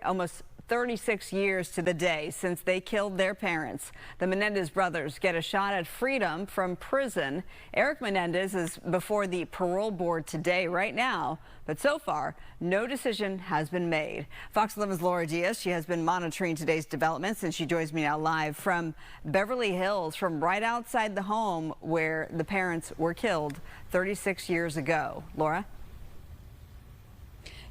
Almost 36 years to the day since they killed their parents. The Menendez brothers get a shot at freedom from prison. Erik Menendez is before the parole board today, right now, but so far, no decision has been made. Fox 11's Laura Diaz, she has been monitoring today's developments, and she joins me now live from Beverly Hills, from right outside the home where the parents were killed 36 years ago. Laura?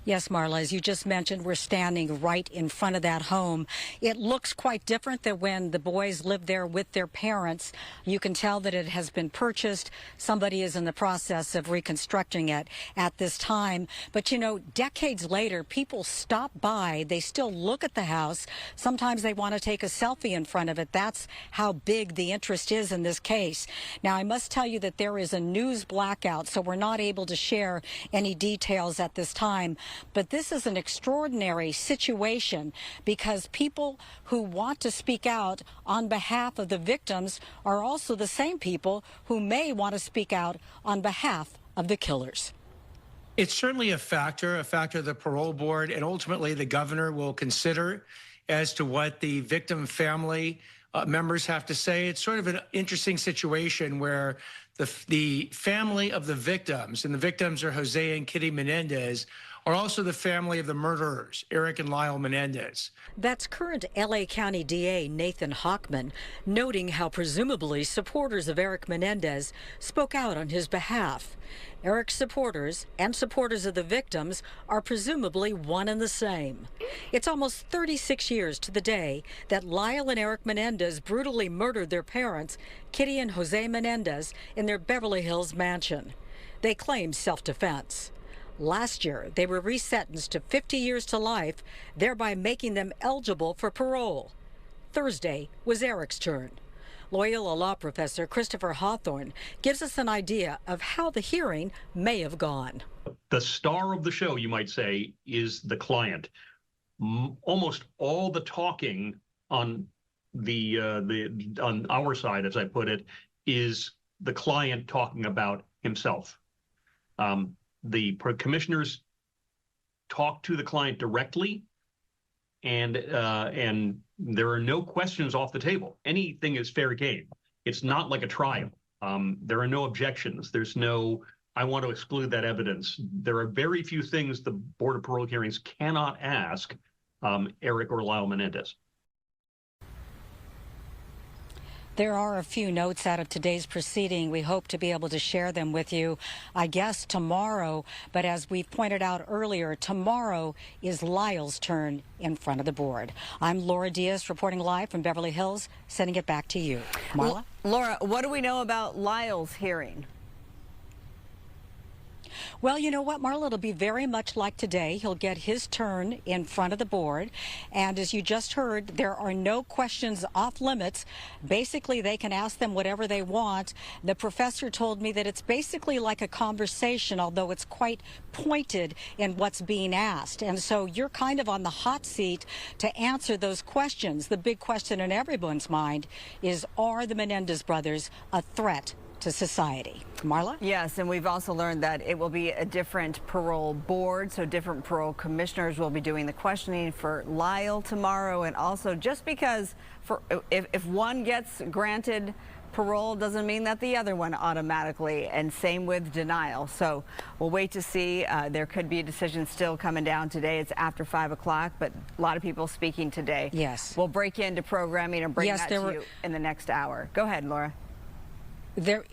Yes, Marla, as you just mentioned, we're standing right in front of that home. It looks quite different than when the boys lived there with their parents. You can tell that it has been purchased. Somebody is in the process of reconstructing it at this time. But, you know, decades later, people stop by. They still look at the house. Sometimes they want to take a selfie in front of it. That's how big the interest is in this case. Now, I must tell you that there is a news blackout, so we're not able to share any details at this time. But this is an extraordinary situation because people who want to speak out on behalf of the victims are also the same people who may want to speak out on behalf of the killers. It's certainly a factor the parole board and ultimately the governor will consider as to what the victim family members have to say. It's sort of an interesting situation where the family of the victims, and the victims are Jose and Kitty Menendez, are also the family of the murderers, Erik and Lyle Menendez. That's current L.A. County DA Nathan Hochman noting how presumably supporters of Erik Menendez spoke out on his behalf. Erik's supporters and supporters of the victims are presumably one and the same. It's almost 36 years to the day that Lyle and Erik Menendez brutally murdered their parents, Kitty and Jose Menendez, in their Beverly Hills mansion. They claimed self-defense. Last year, they were resentenced to 50 years to life, thereby making them eligible for parole. Thursday was Erik's turn. Loyola law professor Christopher Hawthorne gives us an idea of how the hearing may have gone. The star of the show, you might say, is the client. Almost all the talking on on our side, as I put it, is the client talking about himself. The commissioners talk to the client directly, and there are no questions off the table. Anything is fair game. It's not like a trial. There are no objections. There's no, I want to exclude that evidence. There are very few things the Board of Parole Hearings cannot ask Erik or Lyle Menendez. There are a few notes out of today's proceeding. We hope to be able to share them with you, I guess, tomorrow. But as we've pointed out earlier, tomorrow is Lyle's turn in front of the board. I'm Laura Diaz reporting live from Beverly Hills, sending it back to you. Marla? Laura, what do we know about Lyle's hearing? Well, you know what, Marla, it'll be very much like today. He'll get his turn in front of the board. And as you just heard, there are no questions off limits. Basically, they can ask them whatever they want. The professor told me that it's basically like a conversation, although it's quite pointed in what's being asked. And so you're kind of on the hot seat to answer those questions. The big question in everyone's mind is, are the Menendez brothers a threat to society? Marla? Yes, and we've also learned that it will be a different parole board, so different parole commissioners will be doing the questioning for Lyle tomorrow. And also, just because if one gets granted parole doesn't mean that the other one automatically, and same with denial. So we'll wait to see. There could be a decision still coming down today. It's after 5 o'clock, but a lot of people speaking today. Yes. We'll break into programming and bring that to you in the next hour. Go ahead, Laura. There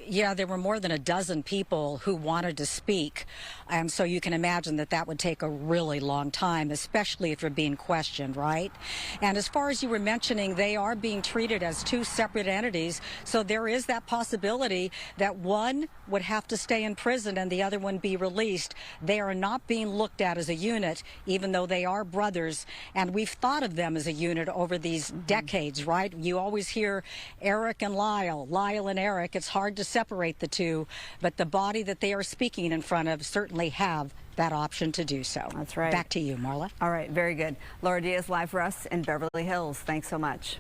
were more than a dozen people who wanted to speak, and so you can imagine that that would take a really long time, especially if you're being questioned, right? And as far as you were mentioning, they are being treated as two separate entities, so there is that possibility that one would have to stay in prison and the other one be released. They are not being looked at as a unit, even though they are brothers, and we've thought of them as a unit over these decades, right? You always hear Erik and Lyle and Erik. It's hard to separate the two, but the body that they are speaking in front of certainly have that option to do so. That's right. Back to you, Marla. All right, very good. Laura Diaz live for us in Beverly Hills. Thanks so much.